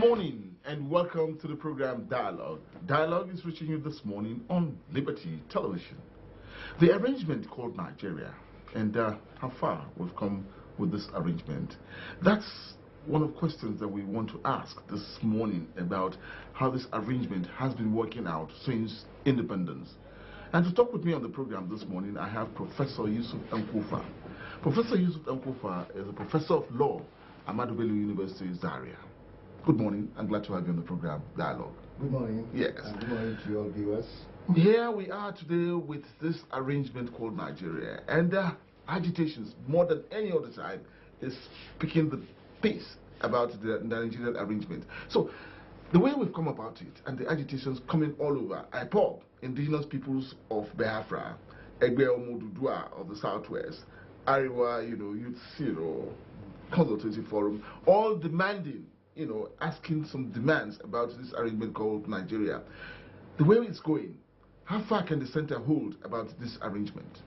morning and welcome to the program Dialogue. Dialogue is reaching you this morning on Liberty Television. The arrangement called Nigeria, and how far we've come with this arrangement. That's one of the questions that we want to ask this morning about how this arrangement has been working out since independence. And to talk with me on the program this morning, I have Professor Yusuf Kofa. Professor Yusuf Kofa is a professor of law at Ahmadu Bello University, Zaria. Good morning. I'm glad to have you on the program Dialogue. Good morning. Yes. And good morning to your viewers. Here we are today with this arrangement called Nigeria, and agitations more than any other time is picking the pace about the Nigerian arrangement. So the way we've come about it and the agitations coming all over, IPOB, indigenous peoples of Biafra, Egbe Omodudua of the Southwest, Ariwa, Youth Zero, Consultative Forum, all demanding, asking some demands about this arrangement called Nigeria. The way it's going, how far can the center hold about this arrangement?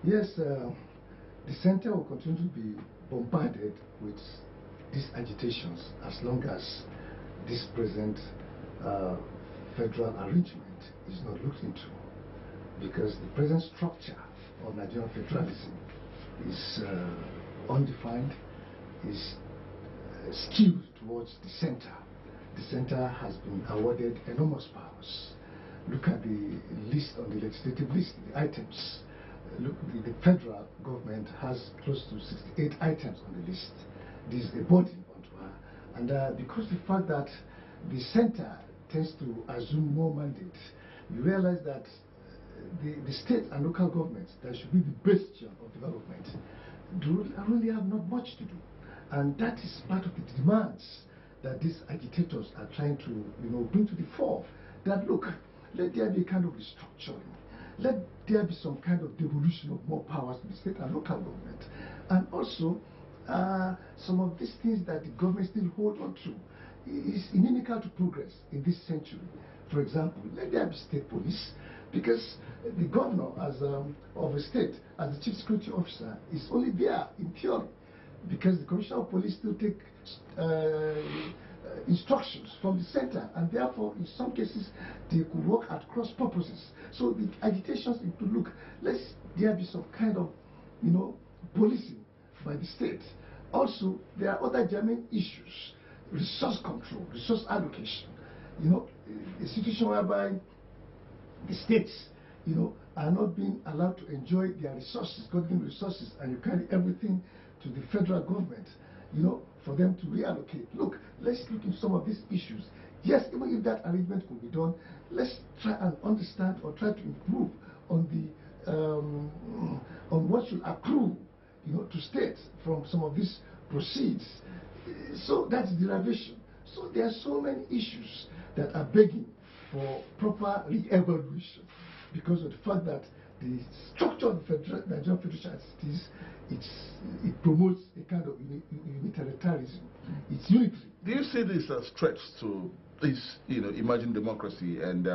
Yes, the center will continue to be bombarded with these agitations as long as this present federal arrangement is not looked into, because the present structure of Nigerian federalism is undefined, is skewed towards the center. The center has been awarded enormous powers. Look at the list on the legislative list, the items. Look, the federal government has close to 68 items on the list. This is a burden onto her. And because the fact that the center tends to assume more mandate, we realize that the state and local governments that should be the bastion of development really have not much to do. And that is part of the demands that these agitators are trying to bring to the fore. That look, let there be a kind of restructuring. Let there be some kind of devolution of more powers to the state and local government. And also, some of these things that the government still hold on to is inimical to progress in this century. For example, let there be state police, because the governor of a state, as the chief security officer, is only there in theory, because the commissioner of police still take instructions from the center, and therefore in some cases they could work at cross purposes. So the agitations to look, let there be some kind of policing by the state. Also, there are other germane issues: resource control, resource allocation. A situation whereby the states are not being allowed to enjoy their resources, government resources, and you carry everything to the federal government, for them to reallocate. Look, let's look into some of these issues. Yes, even if that arrangement could be done, let's try and understand or try to improve on the on what should accrue, to states from some of these proceeds. So that's derivation. So there are so many issues that are begging for proper re-evaluation, because of the fact that the structure of the Nigerian Federation as it is, it promotes a kind of unitarianism. It's unitary. Do you see this as threats to this, emerging democracy, and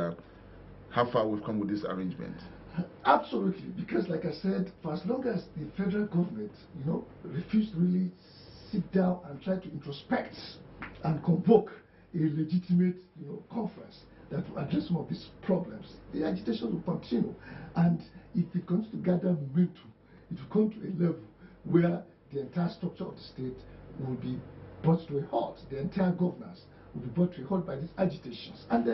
how far we've come with this arrangement? Absolutely, because like I said, for as long as the federal government, refuse to really sit down and try to introspect and convoke a legitimate, conference that will address some of these problems, the agitation will continue. And if it comes to gather momentum, it will come to a level where the entire structure of the state will be brought to a halt. The entire governance will be brought to a halt by these agitations. And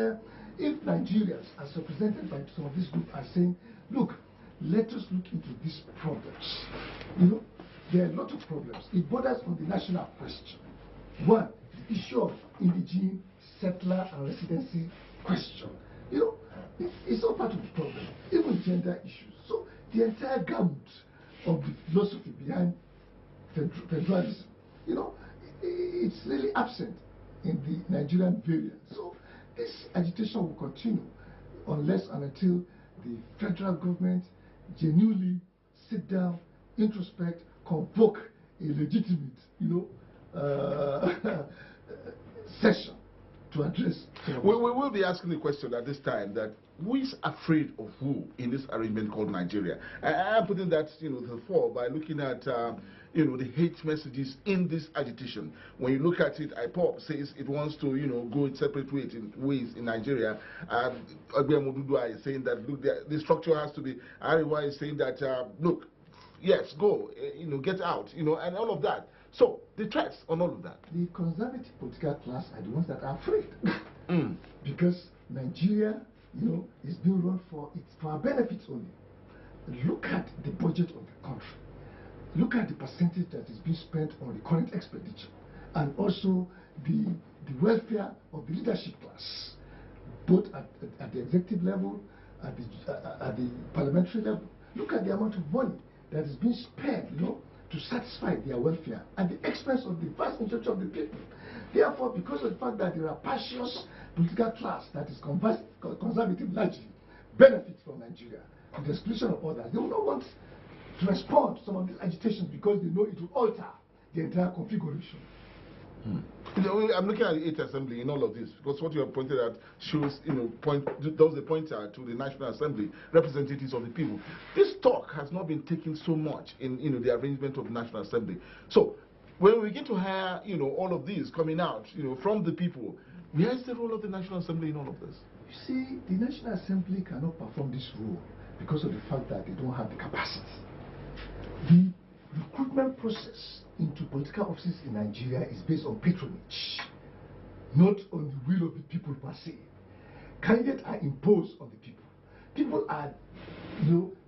if Nigerians, as represented by some of these groups, are saying, look, let us look into these problems. There are a lot of problems. It borders on the national question. One, the issue of indigene, settler, and residency question. It's all part of the problem. Even gender issues. So the entire gamut of the philosophy behind federalism, it's really absent in the Nigerian variant. So this agitation will continue unless and until the federal government genuinely sit down, introspect, convoke a legitimate, session to address. We will be asking the question at this time that who is afraid of who in this arrangement called Nigeria? I'm putting that to the fore by looking at the hate messages in this agitation. When you look at it, IPOP says it wants to go in separate ways in Nigeria. Agbe Modudua is saying that look, the structure has to be. Ariwa is saying that look, yes, go, get out, and all of that. So the threats on all of that. The conservative political class are the ones that are afraid, because Nigeria, is being run for our benefits only. Look at the budget of the country. Look at the percentage that is being spent on the current expenditure, and also the welfare of the leadership class, both at the executive level, at the parliamentary level. Look at the amount of money that is being spent, to satisfy their welfare at the expense of the vast majority of the people. Therefore, because of the fact that there are partious political class that is conservative largely benefits from Nigeria, to the exclusion of others, they will not want to respond to some of these agitations because they know it will alter the entire configuration. I'm looking at the 8th Assembly in all of this, because what you have pointed out shows, does a pointer to the National Assembly, representatives of the people. This talk has not been taken so much in the arrangement of the National Assembly. So when we get to hear all of these coming out from the people, where is the role of the National Assembly in all of this? You see, the National Assembly cannot perform this role because of the fact that they don't have the capacity. The recruitment process into political offices in Nigeria is based on patronage, not on the will of the people per se. Candidates are imposed on the people. People are,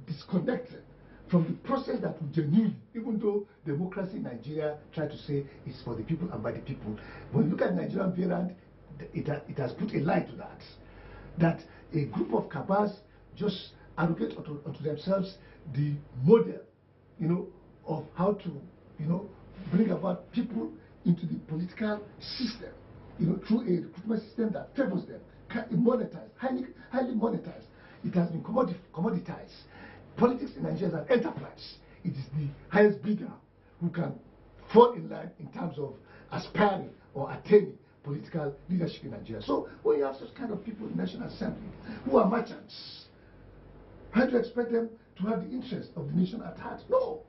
disconnected from the process that will genuinely, even though democracy in Nigeria try to say it's for the people and by the people. When you look at Nigerian variant, it has put a lie to that a group of cabals just arrogate onto themselves the model, of how to, bring about people into the political system, through a recruitment system that favors them, monetized, highly monetized. It has been commoditized. Politics in Nigeria is an enterprise. It is the highest bidder who can fall in line in terms of aspiring or attaining political leadership in Nigeria. So when you have such kind of people in the National Assembly who are merchants, how do you expect them to have the interest of the nation at heart? No.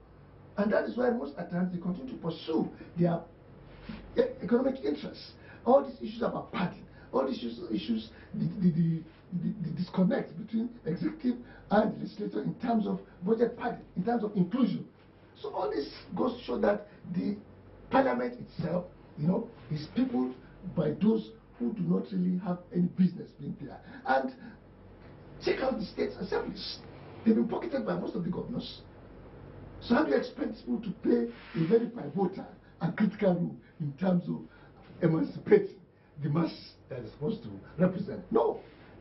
And that is why most at times they continue to pursue their economic interests. All these issues about padding, all these issues, the disconnect between executive and legislature in terms of budget padding, in terms of inclusion. So all this goes to show that the parliament itself, is peopled by those who do not really have any business being there. And check out the state assemblies. They've been pocketed by most of the governors. So how do you expect people to play a very pivotal and critical role in terms of emancipating the mass that is supposed to represent? No,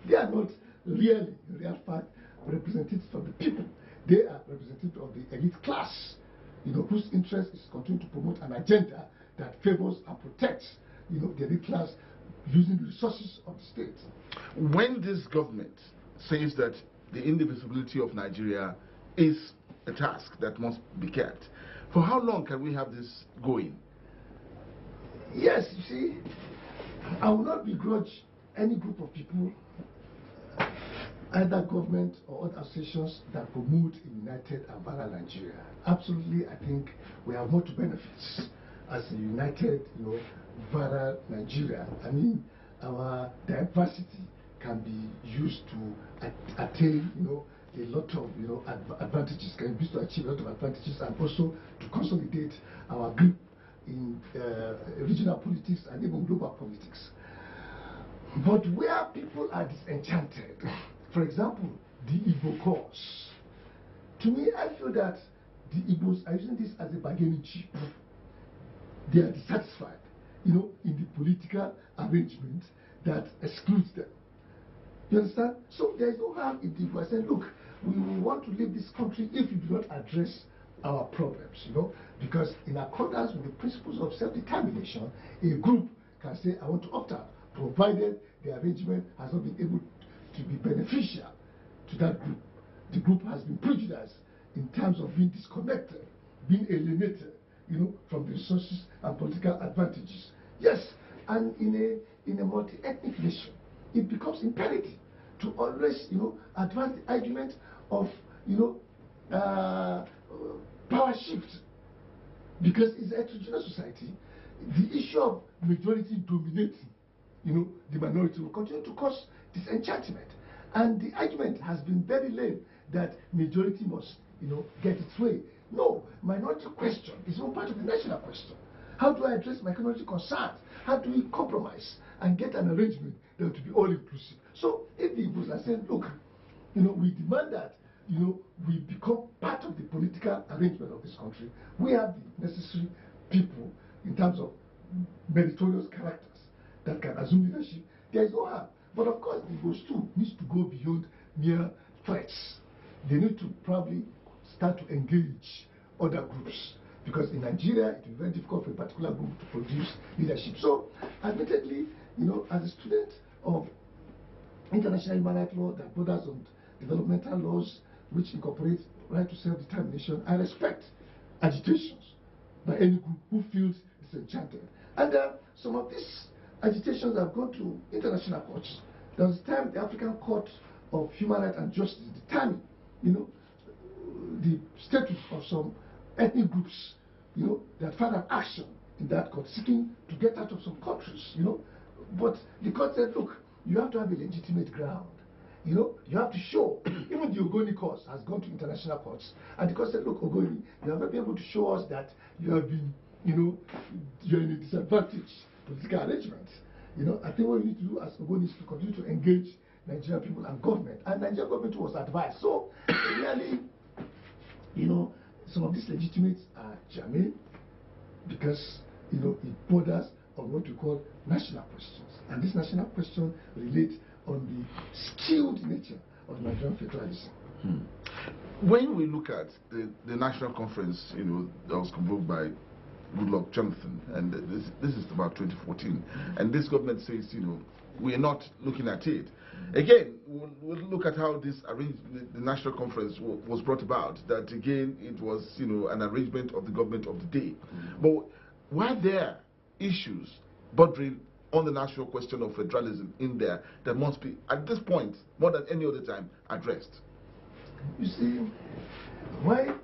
they are not really, in real fact, representatives of the people. They are representatives of the elite class, whose interest is continuing to promote an agenda that favors and protects, the elite class using the resources of the state. When this government says that the indivisibility of Nigeria is a task that must be kept, for how long can we have this going? Yes, you see, I will not begrudge any group of people, either government or other associations that promote a united and vibrant Nigeria. Absolutely, I think we have more to benefit as a united, vibrant Nigeria. I mean, our diversity can be used to attain, a lot of, advantages, can be used to achieve a lot of advantages, and also to consolidate our grip in regional politics and even global politics. But where people are disenchanted, for example, the Igbo cause, to me, I feel that the Igbos are using this as a bargaining chip. They are dissatisfied, in the political arrangement that excludes them. You understand? So there is no harm if the Igbo are saying, look, we will want to leave this country if you do not address our problems, because in accordance with the principles of self-determination, a group can say, I want to opt out, provided the arrangement has not been able to be beneficial to that group. The group has been prejudiced in terms of being disconnected, being alienated, from the resources and political advantages. Yes, and in in a multi-ethnic nation, it becomes imperative to always, advance the argument of, power shift. Because it's a heterogeneous society, the issue of majority dominating, the minority will continue to cause disenchantment. And the argument has been very lame that majority must, get its way. No, minority question is not part of the national question. How do I address my minority concerns? How do we compromise and get an arrangement that will be all-inclusive? So if the Igbos are saying, look, we demand that, we become part of the political arrangement of this country, we have the necessary people in terms of meritorious characters that can assume leadership, there is no harm. But of course, the Igbos too needs to go beyond mere threats. They need to probably start to engage other groups. Because in Nigeria, it will be very difficult for a particular group to produce leadership. So, admittedly, as a student of international human rights law that borders on developmental laws, which incorporate right to self-determination, I respect agitations by any group who feels disenchanted. And some of these agitations have gone to international courts. There was a time the African Court of Human Rights and Justice determined, the status of some ethnic groups, that filed an action in that court seeking to get out of some countries, But the court said, look, you have to have a legitimate ground. You have to show, even the Ogoni cause has gone to international courts, and the court said, look, Ogoni, you have not been able to show us that you have been, you're in a disadvantaged political arrangement. I think what you need to do as Ogoni is to continue to engage Nigerian people and government, and Nigerian government was advised. So, really, some of these legitimates are germane because, it borders on what we call national questions. And this national question relates on the skewed nature of Nigerian federalism. When we look at the national conference, that was convoked by Goodluck Jonathan, and this is about 2014, and this government says, we are not looking at it. Again, we'll look at how this arrangement, the national conference was brought about, that again, it was, an arrangement of the government of the day. But were there issues bordering on the national question of federalism in there that must be, at this point, more than any other time, addressed? You see, why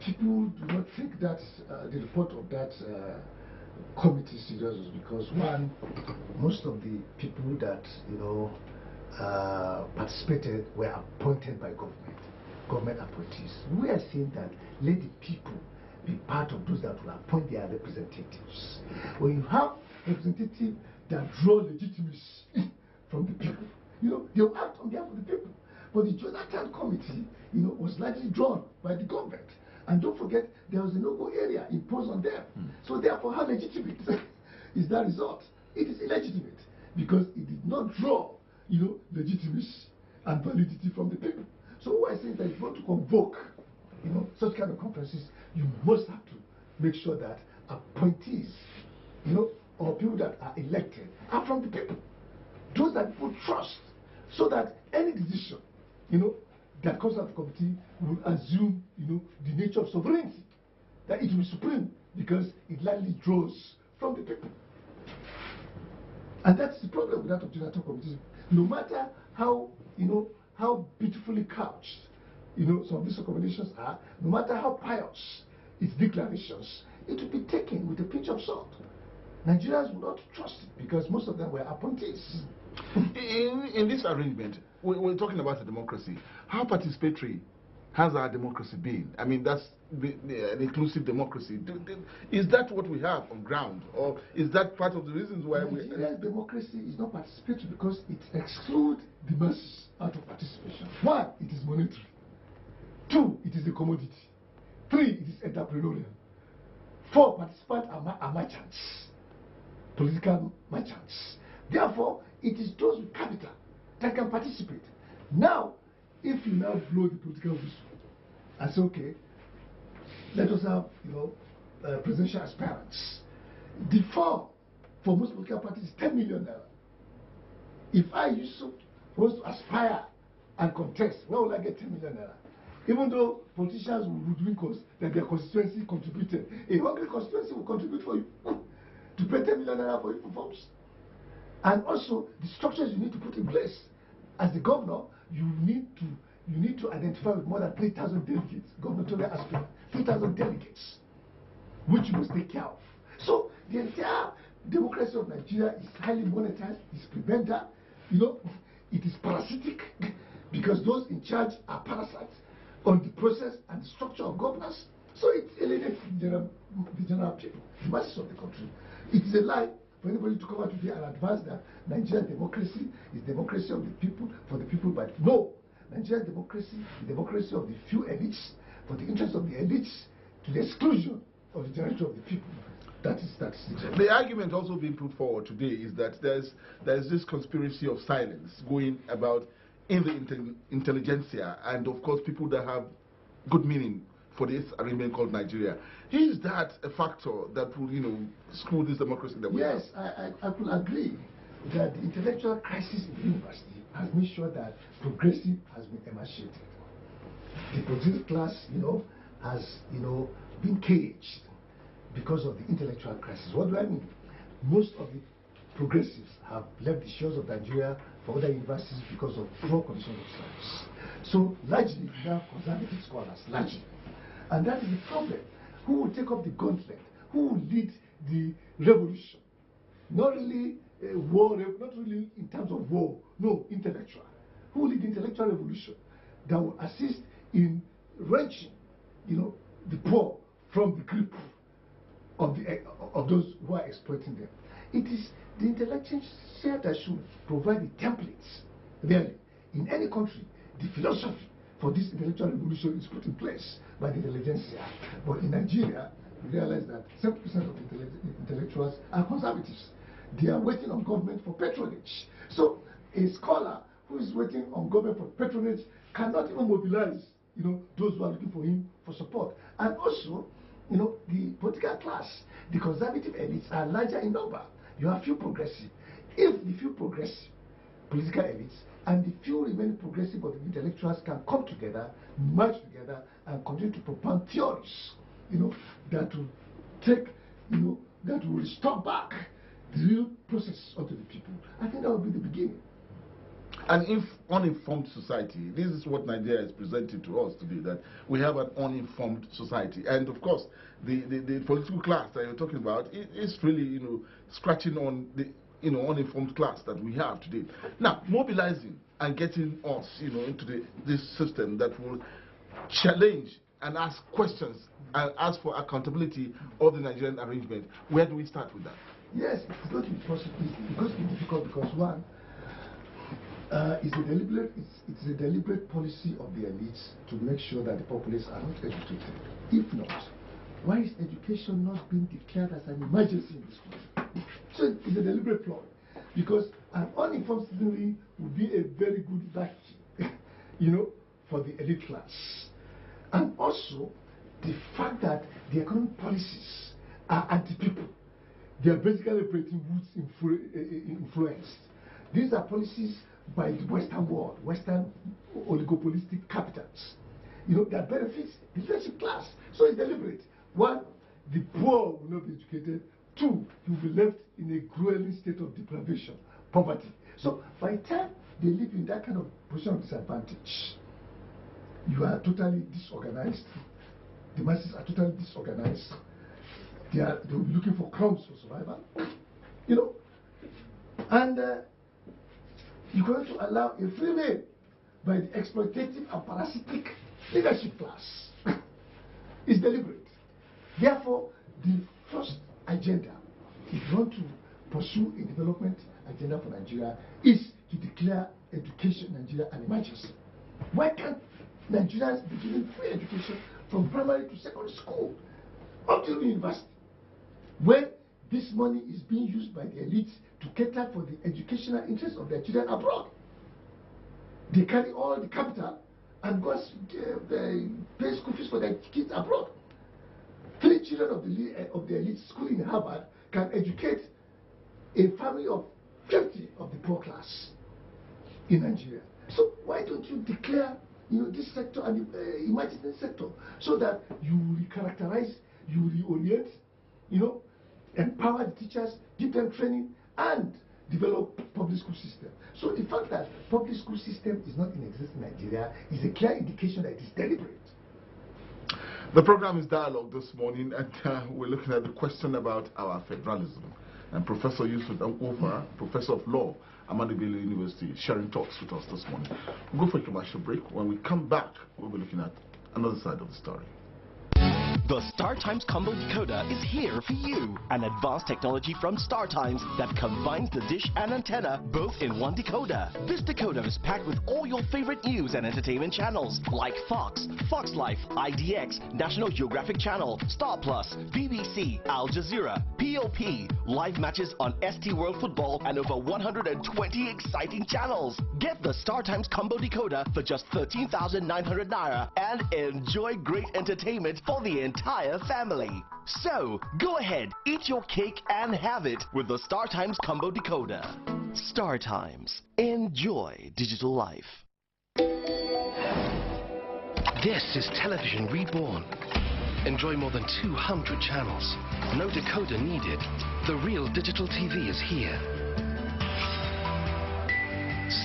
people do not take that, the report of that committee serious was because, one, most of the people that, participated were appointed by government appointees. We are saying that let the people be part of those that will appoint their representatives. When you have representatives that draw legitimacy from the people, they will act on behalf of the people. But the Jonathan committee, was largely drawn by the government. And don't forget, there was a no-go area imposed on them. So therefore, how legitimate is that result? It is illegitimate because it did not draw, legitimacy and validity from the people. So what I say is that if you want to convoke, such kind of conferences, you must have to make sure that appointees, or people that are elected are from the people. Those that people trust, so that any decision, that comes out of the committee will assume, the nature of sovereignty, that it will be supreme because it largely draws from the people. And that's the problem with that of Jonathan committee. No matter how, how beautifully couched, some of these recommendations are, no matter how pious its declarations, it will be taken with a pinch of salt. Nigerians will not trust it because most of them were appointees. In this arrangement, we're talking about a democracy. How participatory has our democracy been? I mean, that's an inclusive democracy. Is that what we have on ground? Or is that part of the reasons why Nigeria's democracy is not participatory because it excludes the masses out of participation. One, it is monetary. Two, it is a commodity. Three, it is entrepreneurial. Four, participants are merchants, political merchants. Therefore, it is those with capital that can participate. Now, if you now blow the political whistle and say, okay, let us have, presidential aspirants. The form for most political parties is 10 million naira. If I, Yusuf, was to aspire and contest, where will I get 10 million naira? Even though politicians will hoodwink us that their constituency contributed, a hungry constituency will contribute for you to pay 10 million naira for you for forms. And also the structures you need to put in place. As the governor, you need to identify with more than 3,000 delegates, gubernatorial aspirants, 3,000 delegates, which you must take care of. So the entire democracy of Nigeria is highly monetized, it's prebendal, it is parasitic, because those in charge are parasites on the process and the structure of governance. So it's alienates the general people, the masses of the country. It is a lie for anybody to come out today and advance that Nigerian democracy is democracy of the people, for the people, but no. Nigerian democracy is democracy of the few elites, for the interest of the elites, to the exclusion of the generality of the people. That is statistics. The argument also being put forward today is that there's this conspiracy of silence going about in the intelligentsia, and of course people that have good meaning for this arrangement called Nigeria. Is that a factor that will, screw this democracy that we have? Yes, I could agree that the intellectual crisis in the university has made sure that progressive has been emaciated. The progressive class, has, been caged because of the intellectual crisis. What do I mean? Most of the progressives have left the shores of Nigeria for other universities because of poor conditions of service. So largely we have conservative scholars, largely. And that is the problem. Who will take up the gauntlet? Who will lead the revolution? Not really war, not really in terms of war, no, intellectual. Who will lead the intellectual revolution that will assist in wrenching, the poor from the grip of those who are exploiting them? It is the intellectual that should provide the templates. Really, in any country, the philosophy for this intellectual revolution is put in place by the intelligentsia. But in Nigeria, we realize that 70% of intellectuals are conservatives. They are waiting on government for patronage. So a scholar who is waiting on government for patronage cannot even mobilize, those who are looking for him for support. And also, the political class, the conservative elites are larger in number. You have few progressive. If the few progressive political elites and the few remaining progressive but intellectuals can come together, merge together, and continue to propound theories, that will take, that will restore back the real process onto the people, I think that will be the beginning. An uninformed society. This is what Nigeria is presenting to us today, that we have an uninformed society. And of course, the political class that you're talking about is really, scratching on the uninformed class that we have today. Now, mobilizing and getting us, into this system that will challenge and ask questions and ask for accountability of the Nigerian arrangement. Where do we start with that? Yes, it's going to be possible. It's going to be difficult because one, it's a deliberate policy of the elites to make sure that the populace are not educated. If not, why is education not being declared as an emergency in this country? So it's a deliberate ploy, because an uninformed citizenry would be a very good vaccine, for the elite class. And also, the fact that the economic policies are anti-people. They are basically operating roots influenced. These are policies by the Western world, Western oligopolistic capitals, that benefits the leadership class. So it's deliberate. One, the poor will not be educated. Two, you will be left in a growing state of deprivation, poverty. So by the time they live in that kind of position of disadvantage, you are totally disorganized. The masses are totally disorganized. They will be looking for crumbs for survival, and you're going to allow a free rein by the exploitative and parasitic leadership class. It's deliberate. Therefore, the first agenda, if you want to pursue a development agenda for Nigeria, is to declare education in Nigeria an emergency. Why can't Nigerians be given free education from primary to secondary school up to university, when this money is being used by the elites to cater for the educational interests of their children abroad? They carry all the capital and go pay school fees for their kids abroad. 3 children of the elite school in Harvard can educate a family of 50 of the poor class in Nigeria. So why don't you declare, this sector an emergency sector, so that you recharacterize, you reorient, empower the teachers, give them training, and develop public school system. So the fact that public school system is not in existence in Nigeria is a clear indication that it is deliberate. The program is Dialogue this morning, and we're looking at the question about our federalism. And Professor Yusuf and Kofa, Professor of Law, Ahmadu Bello University, sharing thoughts with us this morning. We'll go for a commercial break. When we come back, we'll be looking at another side of the story. The StarTimes Combo Decoder is here for you. An advanced technology from StarTimes that combines the dish and antenna both in one decoder. This decoder is packed with all your favorite news and entertainment channels like Fox, Fox Life, IDX, National Geographic Channel, Star Plus, BBC, Al Jazeera, POP, live matches on ST World Football, and over 120 exciting channels. Get the StarTimes Combo Decoder for just 13,900 Naira and enjoy great entertainment for the entire family. So, go ahead, eat your cake and have it with the StarTimes Combo Decoder. StarTimes. Enjoy digital life. This is television reborn. Enjoy more than 200 channels. No decoder needed. The real digital TV is here.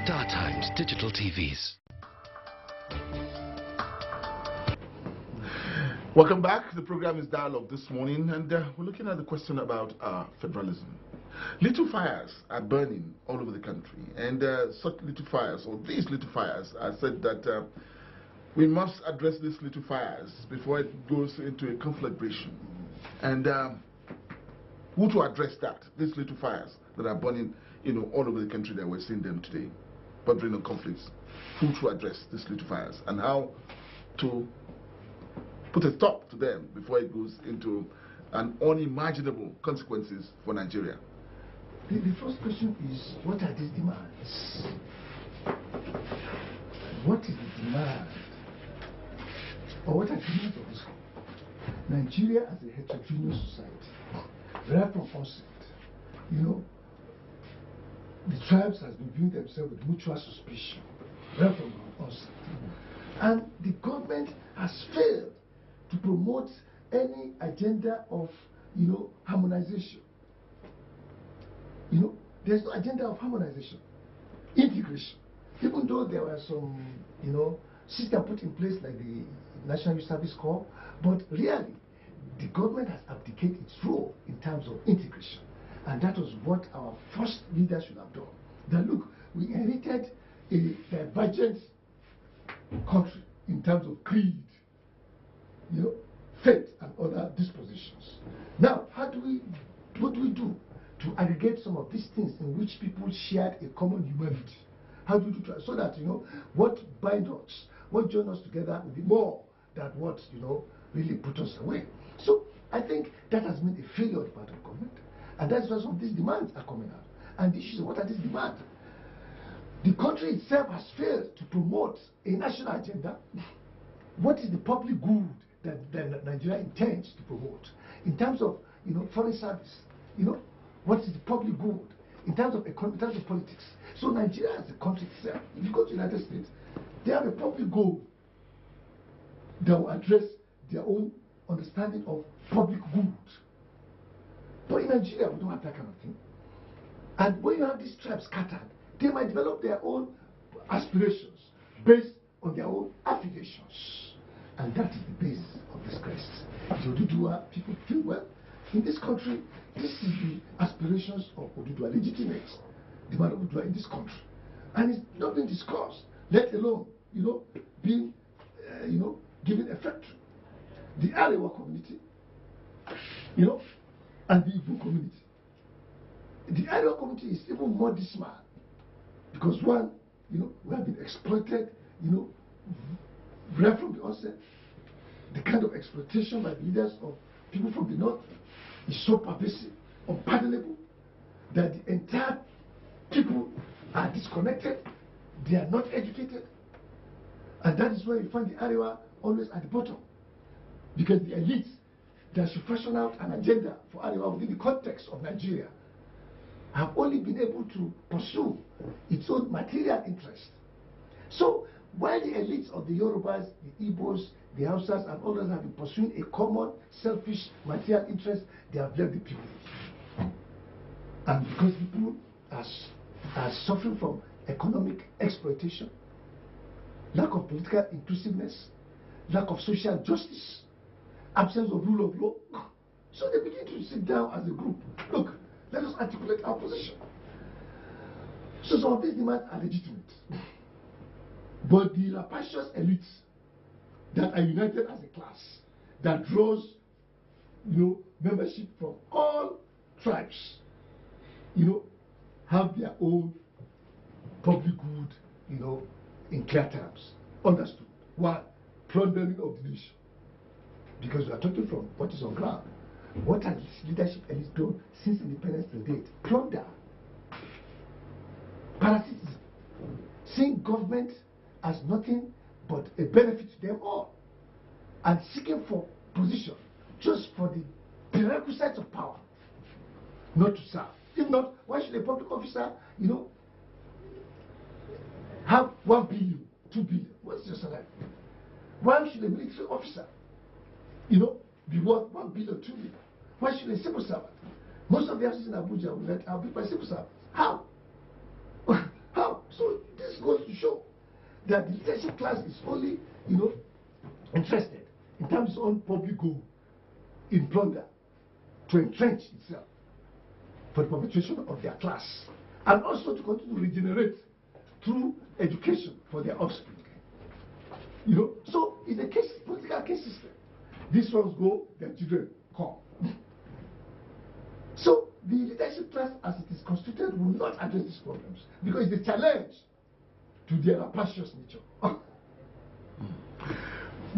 StarTimes Digital TVs. Welcome back. The program is Dialogue this morning, and we're looking at the question about federalism. Little fires are burning all over the country, and such little fires, or these little fires, I said that we must address these little fires before it goes into a conflagration. And who to address that? These little fires that are burning, all over the country that we're seeing them today, bordering on conflicts. Who to address these little fires, and how to put a stop to them before it goes into an unimaginable consequences for Nigeria. The first question is, what are these demands? What is the demand? Or what are the demands of this country? Nigeria as a heterogeneous society, right from onset, the tribes has been viewing themselves with mutual suspicion, right from onset. And the government has failed to promote any agenda of, harmonization. There's no agenda of harmonization, integration. Even though there were some, system put in place like the National Youth Service Corps, but really, the government has abdicated its role in terms of integration. And that was what our first leaders should have done. That look, we inherited a divergent country in terms of creed, faith and other dispositions. Now, what do we do to aggregate some of these things in which people shared a common humanity? How do we do that? So that, what binds us, what joins us together will be more than what, really put us away. So, I think that has been a failure on the part of government. And that's why some of these demands are coming out. And the issue is, what are these demands? The country itself has failed to promote a national agenda. What is the public good that Nigeria intends to promote? In terms of, foreign service, what is the public good? In terms of economy, in terms of politics. So Nigeria as a country itself, if you go to the United States, they have a public goal that will address their own understanding of public good. But in Nigeria, we don't have that kind of thing. And when you have these tribes scattered, they might develop their own aspirations based on their own affiliations. And that is the basis of this crisis. The Oduduwa people feel, well, in this country, this is the aspirations of Oduduwa, legitimate demand of Oduduwa in this country. And it's not being discussed, let alone, being, given effect to. The Arewa community, and the Igbo community. The Arewa community is even more dismal because one, we have been exploited, right from the onset. The kind of exploitation by the leaders of people from the north is so pervasive, unpardonable, that the entire people are disconnected, they are not educated, and that is why you find the Arewa always at the bottom, because the elites that should fashion out an agenda for Arewa within the context of Nigeria have only been able to pursue its own material interest. So, while the elites of the Yorubas, the Igbos, the Hausas, and others have been pursuing a common, selfish, material interest, they have left the people. And because people are suffering from economic exploitation, lack of political inclusiveness, lack of social justice, absence of rule of law. So they begin to sit down as a group. Look, let us articulate our position. So some of these demands are legitimate. But the rapacious elites that are united as a class, that draws, membership from all tribes, have their own public good, in clear terms. Understood. One, plundering of the nation. Because we are talking from what is on ground. What has leadership elites done since independence to date? Plunder. Parasitism. Seeing government as nothing but a benefit to them all. And seeking for position just for the prerequisites of power. Not to serve. If not, why should a public officer, have 1 billion, 2 billion? What's your salary? Why should a military officer, be worth 1 billion, 2 billion? Why should a civil servant? Most of the houses in Abuja will let our people by civil servants. How? How? So this goes to show that the leadership class is only, interested in terms of its own public goal in plunder to entrench itself for the perpetuation of their class, and also to continue to regenerate through education for their offspring. So it's a political case system. These ones go, their children come. So the leadership class as it is constituted will not address these problems because it's a challenge to their rapacious nature.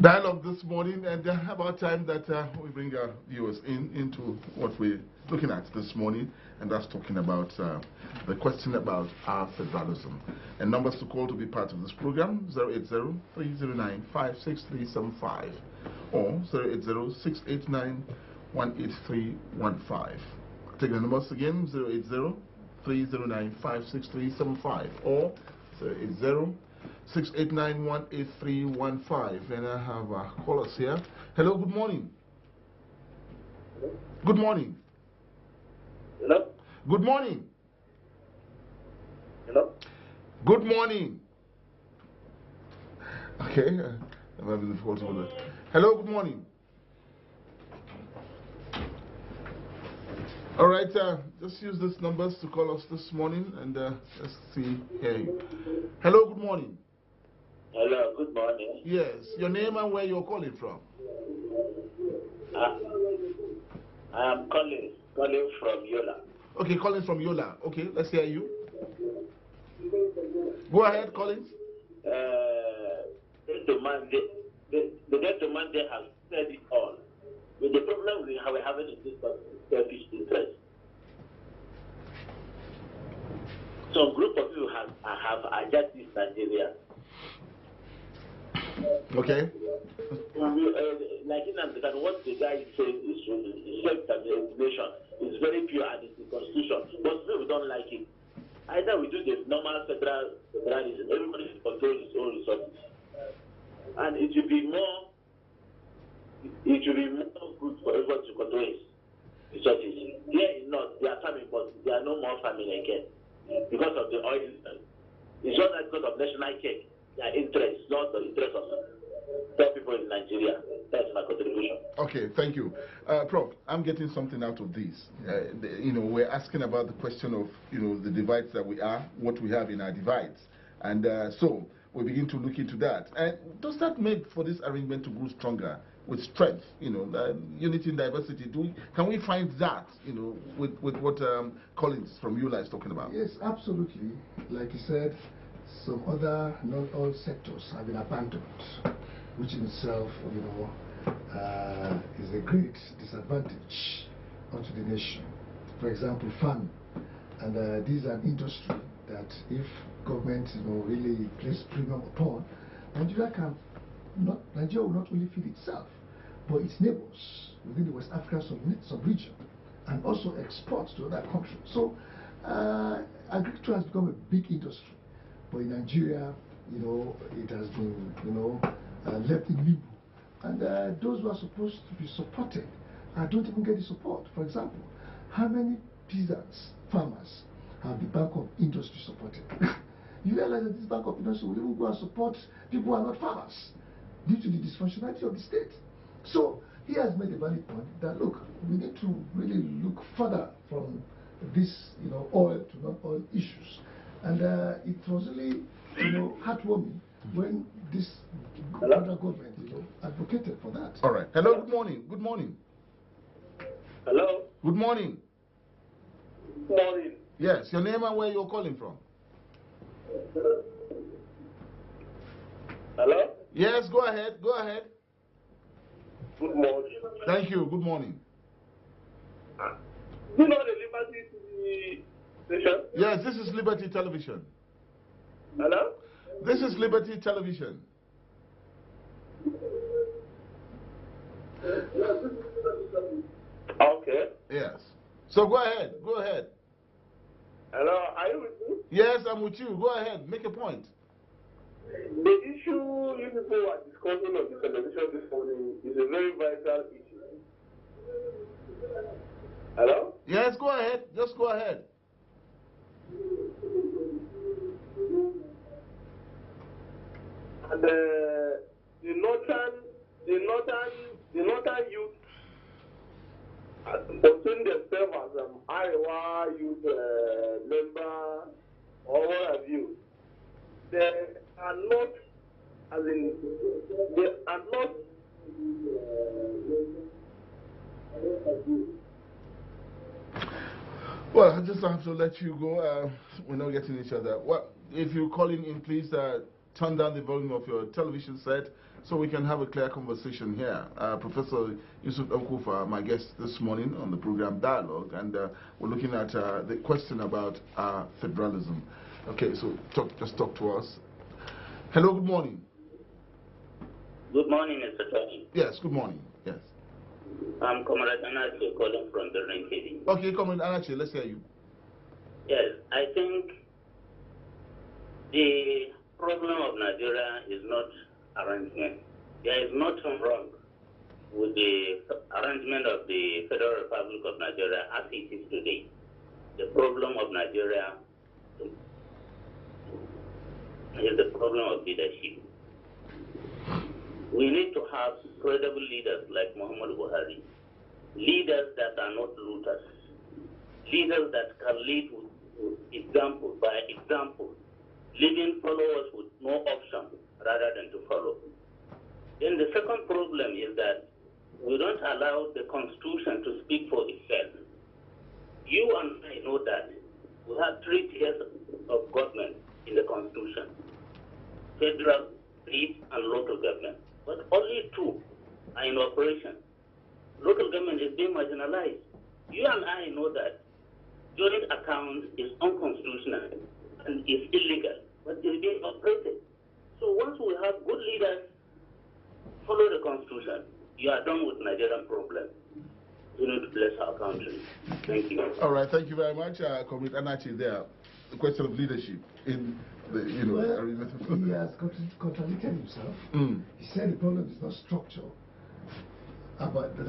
Dialogue this morning, and about time that we bring our viewers into what we're looking at this morning, and that's talking about the question about our federalism. And numbers to call to be part of this program: 080-309-56375 or 080-689-18315. Take the numbers again: 080-309-56375 or 080-689-18315. And I have callers here. Hello, good morning. Good morning. Hello? Good morning. Hello? Good morning. Okay, I'm having difficulty with it. Hello, good morning. All right, just use these numbers to call us this morning, and let's see. Hey. Hello, good morning. Hello, good morning. Yes, your name and where you're calling from. I am calling from Yola. Okay, calling from Yola. Okay, let's hear you. Go ahead, Collins. The gentleman there has said it all. But the problem we are having in this country is selfish interest. Some group of people have hijacked this Nigeria. Okay. Like in Africa, what the guy is saying is self-determination. It's very pure and it's the constitution. But people don't like it. Either we do the normal federalism, everybody controls his own resources. And it will be more good for everyone to control his resources. Here in North, they are farming, but there are no more farming again because of the oil. It's just that because of national cake. Their interest, not the interest of poor people in Nigeria. That's my contribution. Okay, thank you. Prof, I'm getting something out of this. We're asking about the question of, the divides that we are, what we have in our divides. And so we begin to look into that. And does that make for this arrangement to grow stronger with strength, unity and diversity? Can we find that, with what Collins from ULA is talking about? Yes, absolutely. Like you said, some other, not all sectors have been abandoned, which in itself, is a great disadvantage onto the nation. For example, farming. And this is an industry that if government, really place premium upon, Nigeria will not only feed itself, but its neighbors within the West African sub-region, and also export to other countries. So agriculture has become a big industry. But in Nigeria, it has been, left in limbo. And those who are supposed to be supported don't even get the support. For example, how many peasants, farmers, have the Bank of Industry supported. You realize that this Bank of Industry will even go and support people who are not farmers due to the dysfunctionality of the state. So he has made a valid point that, look, we need to really look further from this, oil to non-oil issues. And it was really, heartwarming when this federal government, advocated for that. All right. Hello, good morning. Good morning. Hello? Good morning. Good morning. Yes, your name and where you're calling from. Hello? Yes, go ahead. Go ahead. Good morning. Thank you. Good morning. You know the Liberty TV station? Yes, this is Liberty Television. Hello? This is Liberty Television. Okay. Yes. So go ahead. Go ahead. Hello, are you with me? Yes, I'm with you. Go ahead. Make a point. The issue you people are discussing on the television this morning is a very vital issue. Hello? Yes, go ahead. Just go ahead. And the northern youth portraying themselves as Iowa youth member or what have you. They are not, as in, they are not. Well, I just have to let you go. We're not getting each other. Well, if you're calling in, please turn down the volume of your television set so we can have a clear conversation here. Professor Yusuf Kofa, my guest this morning on the program Dialogue, and we're looking at the question about federalism. Okay, so just talk to us. Hello, good morning. Good morning, Mr. Tony. Yes, good morning. Yes. I'm Comrade Anachi calling from the Rain. Okay, Comrade Anachi, let's hear you. Yes, I think the problem of Nigeria is not arrangement. There is nothing wrong with the arrangement of the Federal Republic of Nigeria as it is today. The problem of Nigeria is the problem of leadership. We need to have credible leaders like Muhammad Buhari, leaders that are not looters, leaders that can lead with example, by example, leaving followers with no option rather than to follow. Then the second problem is that we don't allow the Constitution to speak for itself. You and I know that we have 3 tiers of government in the Constitution: federal, state, and local government. But only 2 are in operation. Local government is being marginalized. You and I know that joint account is unconstitutional and is illegal, but it's being operated. So once we have good leaders, follow the Constitution, you are done with Nigerian problem. You need to bless our country. Thank you. All right, thank you very much, Comrade Anachi. There, the question of leadership in the arena. He has contradicted himself. He said the problem is not structural. About the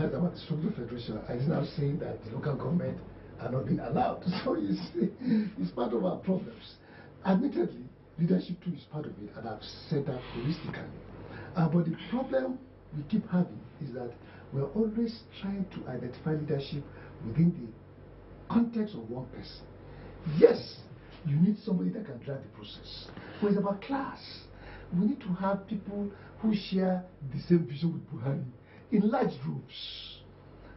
structural federation, and he's now saying that the local government are not being allowed. So you see, it's part of our problems. Admittedly, leadership too is part of it, and I've said that holistically. But the problem we keep having is that we're always trying to identify leadership within the context of one person. Yes, you need somebody that can drive the process. But it's about class. We need to have people who share the same vision with Buhari in large groups.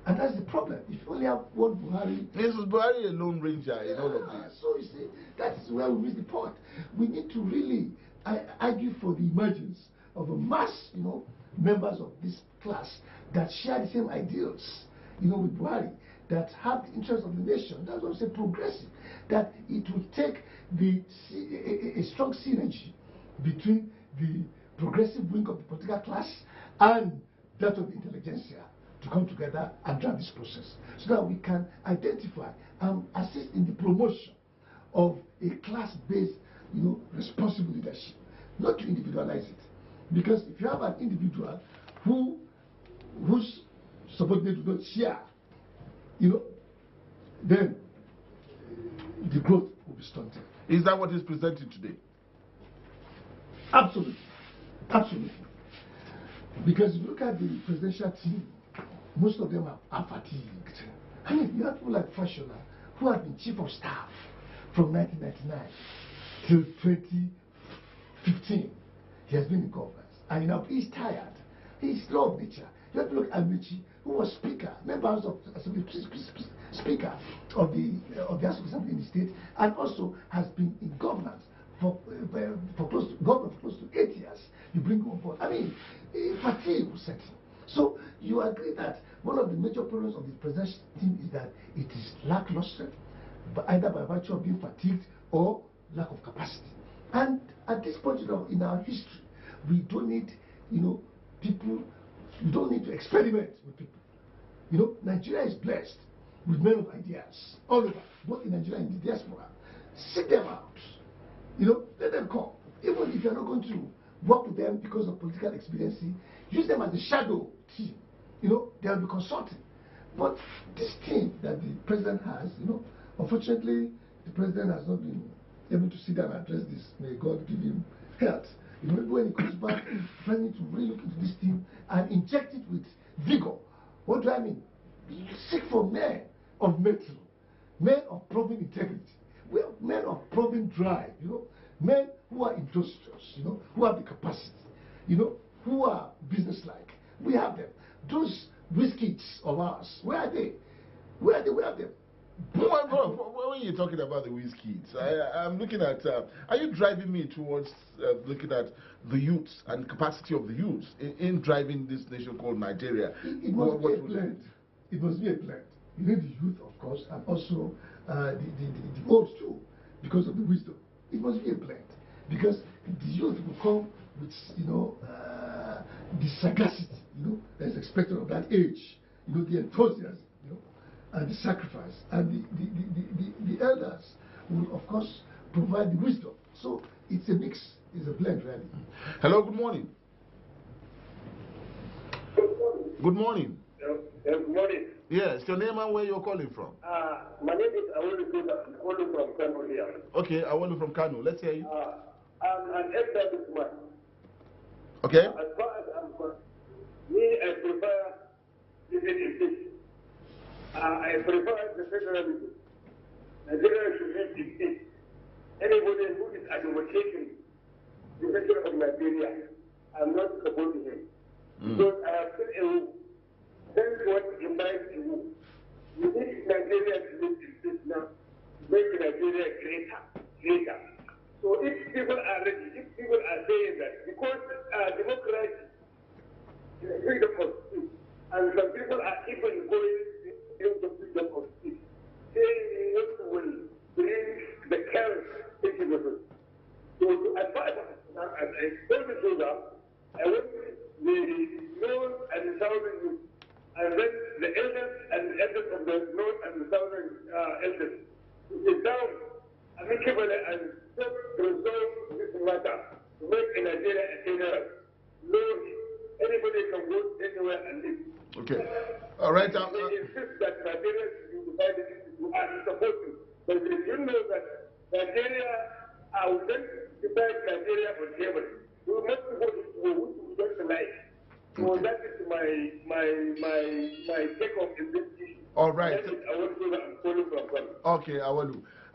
And that's the problem. If you only have one Buhari... This is Buhari a lone ranger in all of this. So you see, that's where we miss the point. We need to really argue for the emergence of a mass, members of this class that share the same ideals, with Buhari, that have the interest of the nation. That's what I say, progressive. That it will take a strong synergy between the progressive wing of the political class and that of the intelligentsia to come together and drive this process, so that we can identify and assist in the promotion of a class-based, responsible leadership, not to individualize it. Because if you have an individual whose subordinates do not share, then the growth will be stunted. Is that what he's presenting today? Absolutely. Absolutely. Because if you look at the presidential team, most of them are fatigued. I mean, you have people like Fashola, who have been chief of staff from 1999 till 2015. He has been in government. And you know, he's tired. He's law of nature. You have to look at Amici, who was speaker, members of Assembly, speaker of the House of Assembly in the state, and also has been in governance for close to 8 years. You bring him on board. I mean, fatigue will set in. So you agree that one of the major problems of the presidential team is that it is lackluster, but either by virtue of being fatigued or lack of capacity. And at this point, in our history, we don't need, people. We don't need to experiment with people. Nigeria is blessed with men of ideas all over, both in Nigeria and in the diaspora. Seek them out. Let them come. Even if you're not going to work with them because of political expediency, use them as a shadow team. They'll be consulting. But this team that the president has, unfortunately, the president has not been able to sit down and address this. May God give him health. When he comes back, planning to really look into this team and inject it with vigor. What do I mean? Seek for men of mettle, men of proven integrity, men of proven drive, men who are industrious, who have the capacity, who are businesslike. We have them. Those whiskies of ours, where are they? Where are they? We have them. When you're talking about the whiz kids, I'm looking at, are you driving me towards looking at the youths and capacity of the youths in driving this nation called Nigeria? It must be a blend. It must be a blend. You need the youth, of course, and also the old too, because of the wisdom. It must be a blend. Because the youth will come with, the sagacity, that's expected of that age, the enthusiasm, and the sacrifice, and the elders will of course provide the wisdom. So it's a mix, it's a blend really. Hello, good morning. Good morning. Good morning. Yes, your name and where you're calling from? My name is Awolu from Kano here. Okay, Awolu from Kano. Let's hear you. I'm an ex-serviceman. Okay. As far as I'm concerned, I prefer living in peace. I prefer the federalism. Nigeria should live in peace. Anybody who is advocating the future of Nigeria, I'm not supporting him. Because I have seen a rule. That's what implies a rule. We need Nigeria to live in peace now, make Nigeria greater. So if people are ready, if people are saying that, because democracy is freedom of speech, and some people are even going into freedom of speech, saying what will bring the chaos into the world. So as far as I told the soldier, I went to the north and the southern youth, and then the elders and the elders of the north and the southern elders to sit down amicably and resolve this matter to make Nigeria a federal. No, anybody can go anywhere and live. Okay. All right. They insist that Nigeria should be divided into two as supposed to. But if you know that Nigeria, I will then divide Nigeria on table. We must go into which we don't like. So that is my take-off in this issue. All right. I'm calling from Kano. Okay,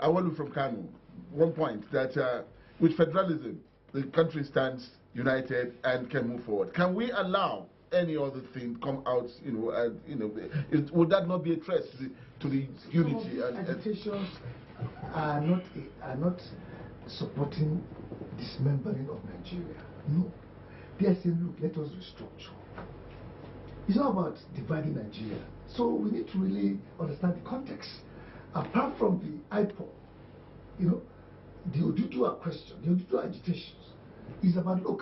Awolu from Kano. One point that with federalism, the country stands united and can move forward. Can we allow any other thing come out? Would that not be a threat to the unity? Agitations are not supporting dismembering of Nigeria. No, they are saying, look, let us restructure. It's not about dividing Nigeria. So we need to really understand the context. Apart from the IPOD, the Oduduwa question, the Oduduwa agitations, is about, look,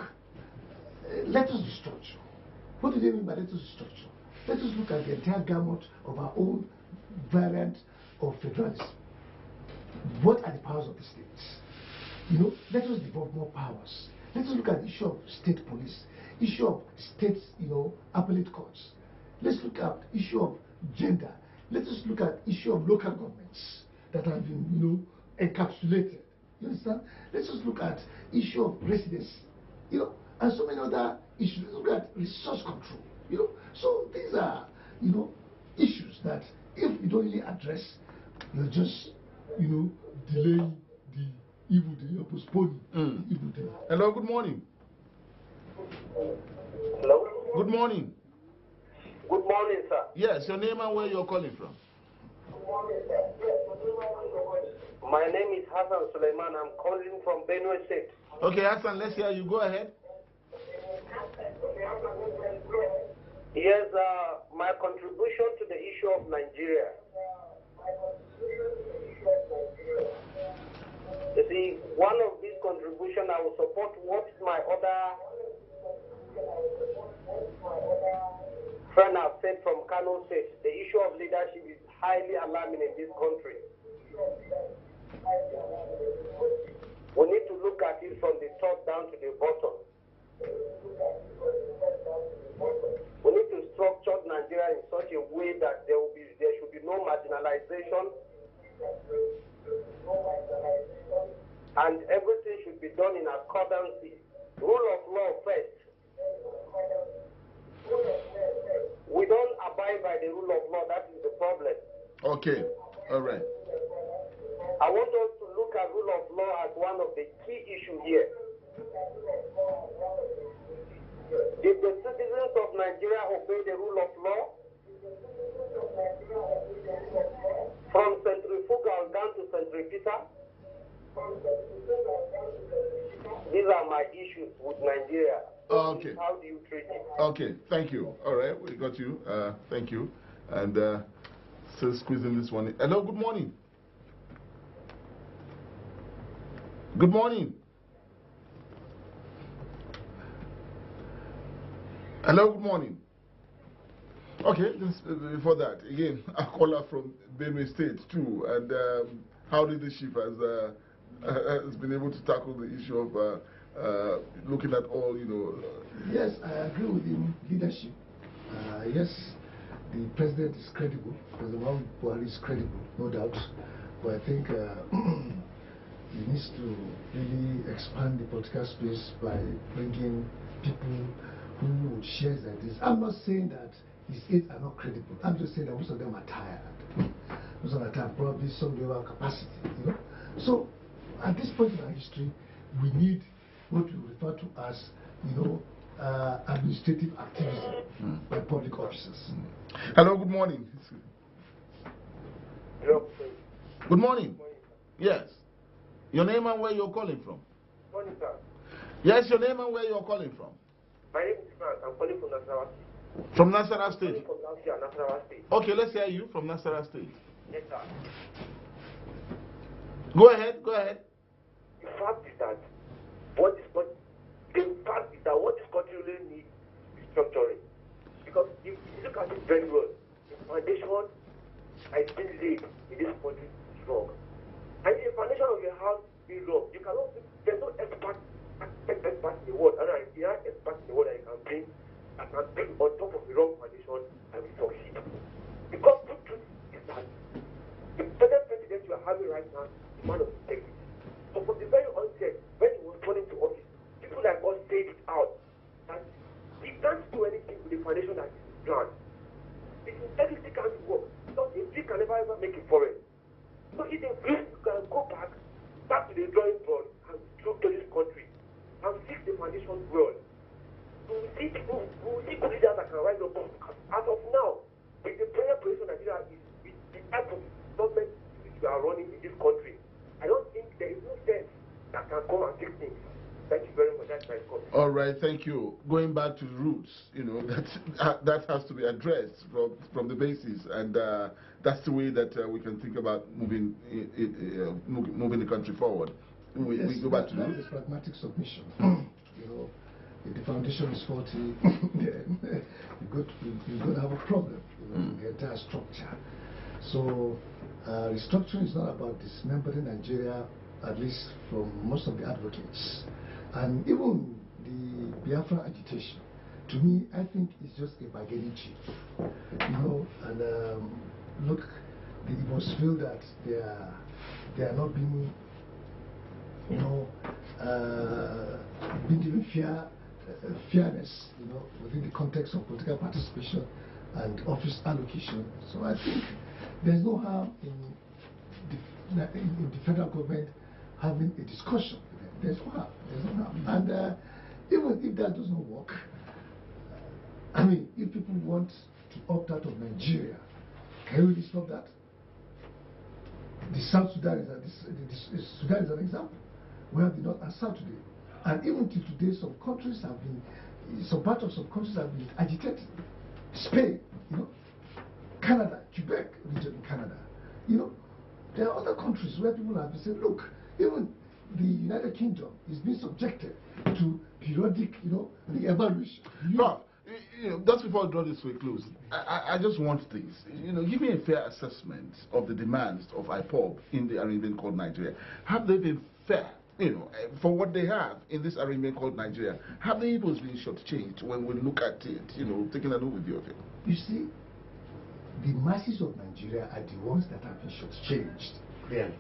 let us restructure. What do they mean by let us restructure? Let us look at the entire gamut of our own variant of federalism. What are the powers of the states? Let us develop more powers. Let us look at the issue of state police, issue of states, appellate courts. Let's look at issue of gender. Let us look at issue of local governments that have been, encapsulated. You understand? Let's just look at issue of presidency, you know, and so many other issues. Let's look at resource control, you know. So these are, you know, issues that if you don't really address, you're just, you know, delaying the evil day, you're postponing the evil day. Hello, good morning. Hello? Good morning. Good morning, sir. Yes, your name and where you're calling from. My name is Hassan Suleiman. I'm calling from Benue State. Okay, Hassan, let's hear you. Go ahead. Yes, my contribution to the issue of Nigeria. You see, one of these contributions, I will support what my other friend has said from Kano State. The issue of leadership is highly alarming in this country. We need to look at it from the top down to the bottom. We need to structure Nigeria in such a way that there should be no marginalization, and everything should be done in accordance. Rule of law first. We don't abide by the rule of law. That is the problem. Okay, all right. I want us to look at rule of law as one of the key issues here. Did the citizens of Nigeria obey the rule of law? From centrifugal down to centripetal? These are my issues with Nigeria. Okay. How do you treat it? Okay, thank you. All right, we got you. Thank you. And still squeezing this one in. Hello, good morning. Good morning. Hello, good morning. Okay, before that, again, a caller from Benue State too. And how leadership has been able to tackle the issue of looking at all, you know. Yes, I agree with him. Leadership. Yes, the president is credible. President Buhari is credible, no doubt. But I think he needs to really expand the political space by bringing people who would share his ideas. I'm not saying that his aides are not credible. I'm just saying that most of them are tired. Most of them are tired. Probably some of them have capacity, you know. So, at this point in our history, we need what we refer to as, you know, administrative activism by public officers. Hello, good morning. Hello. Good morning. Yes. Your name and where you're calling from? Morning, sir. Yes, your name and where you're calling from? My name is Frank. I'm calling from Nasarawa State. From Nasarawa State? From Nasarawa State. Okay, let's hear you from Nasarawa State. Yes, sir. Go ahead, go ahead. The fact is that what this country really needs is structuring. Because if you look at it very well, the foundation has been laid in this country is wrong. And if the foundation of your house is wrong, you cannot, there's no expert in the world, and there are experts in the world that you can bring on top of the wrong foundation and we succeed. Because the truth is that the present president you are having right now is a man of integrity. But from the very onset, when he was put into office, people like us said it out that he can't do anything with the foundation that is planned. His integrity can't work. So if he can never ever make it forward. So if they can go back to the drawing board and structure this country and fix the foundation well. We will see good leaders that can rise up. As of now, with the prayer position Nigeria is, with the type of government which we are running in this country, I don't think there is no sense that can come and fix things. Thank you very much. That's my comment. All right, thank you. Going back to the roots, you know, that has to be addressed from the basis, and that's the way that we can think about moving the country forward. We go back to the pragmatic submission. You know, if the foundation is faulty, then you're going to have a problem. You know, the entire structure. So, restructuring is not about dismembering Nigeria, at least from most of the advocates. And even the Biafra agitation, to me, I think it's just a bargaining chip. You know, and look, the Igbos feel that they are not being, being given fairness, within the context of political participation and office allocation. So I think there's no harm in the federal government having a discussion with them. There's no harm. And even if that doesn't work, I mean, if people want to opt out of Nigeria, can we really stop that? The South Sudan is an example. We have the North and South today. And even till today, some parts of some countries have been agitated. Spain, Canada, Quebec region in Canada. There are other countries where people have said, look, even the United Kingdom is being subjected to periodic, re-evaluation. Prof, just before I draw this to a close, I just want things. Give me a fair assessment of the demands of IPOB in the arrangement called Nigeria. Have they been fair? For what they have in this arrangement called Nigeria, have the Igbos been shortchanged when we look at it, taking an overview of it? You see, the masses of Nigeria are the ones that have been shortchanged, really.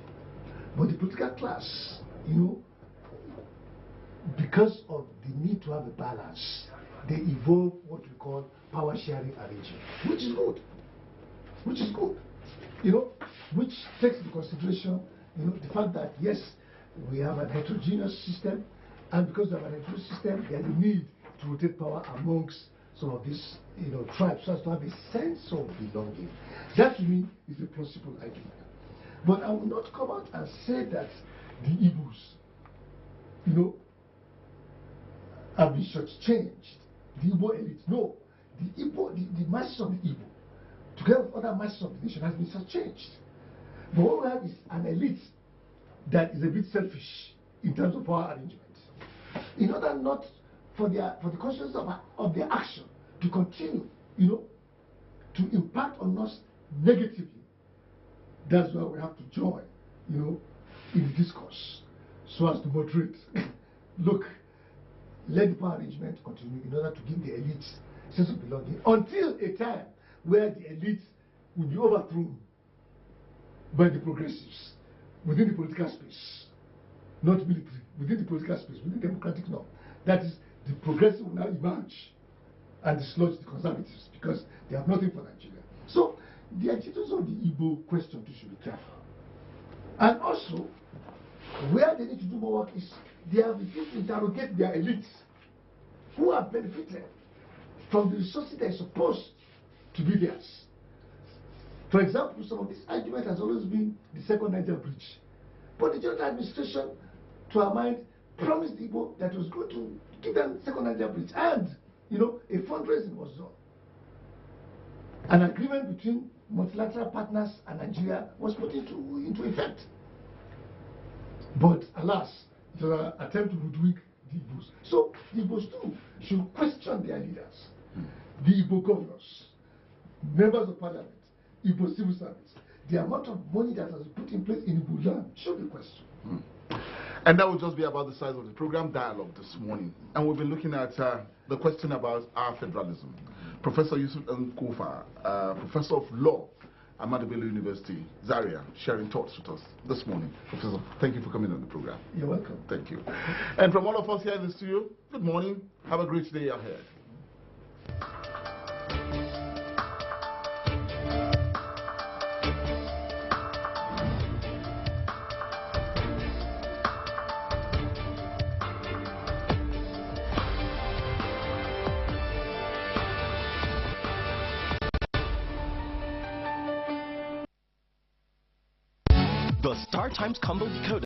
But the political class, because of the need to have a balance, they evolve what we call power sharing arrangement, which is good. Which takes into consideration, the fact that yes, we have a heterogeneous system, and because we have a heterogeneous system, there's a need to rotate power amongst some of these, tribes, so as to have a sense of belonging. That to me is a plausible argument. But I will not come out and say that the Igbos, have been shortchanged. The Igbo elite, no. The masses of the Igbo, together with other masses of the nation, has been shortchanged. But what we have is an elite that is a bit selfish in terms of power arrangement. In order not for the consequences of their action to continue, to impact on us negatively, that's why we have to join, in the discourse, so as to moderate. Look, let the power arrangement continue in order to give the elite a sense of belonging until a time where the elite will be overthrown by the progressives within the political space, not military, within the political space, within the democratic norm. That is, the progressive will now emerge and dislodge the conservatives because they have nothing for Nigeria. So, the attitudes of the Igbo question too should be careful. And also, where they need to do more work is they have refused to interrogate their elites who have benefited from the resources that are supposed to be theirs. For example, some of this argument has always been the second Niger bridge. But the general administration, to our mind, promised the Igbo that it was going to give them the second Niger bridge. And, a fundraising was done. An agreement between multilateral partners and Nigeria was put into effect. But alas, it was an attempt to hoodwink the Igbos. So the Igbos too should question their leaders, the Igbo governors, members of parliament, Igbo civil servants. The amount of money that has been put in place in Igbo land should be questioned. And that will just be about the size of the program dialogue this morning. And we've been looking at the question about our federalism. Professor Yusuf and Kofa, Professor of Law at Bello University, Zaria, sharing thoughts with us this morning. Professor, thank you for coming on the program. You're welcome. Thank you. And from all of us here in the studio, good morning. Have a great day ahead. The Star Times Combo Decoder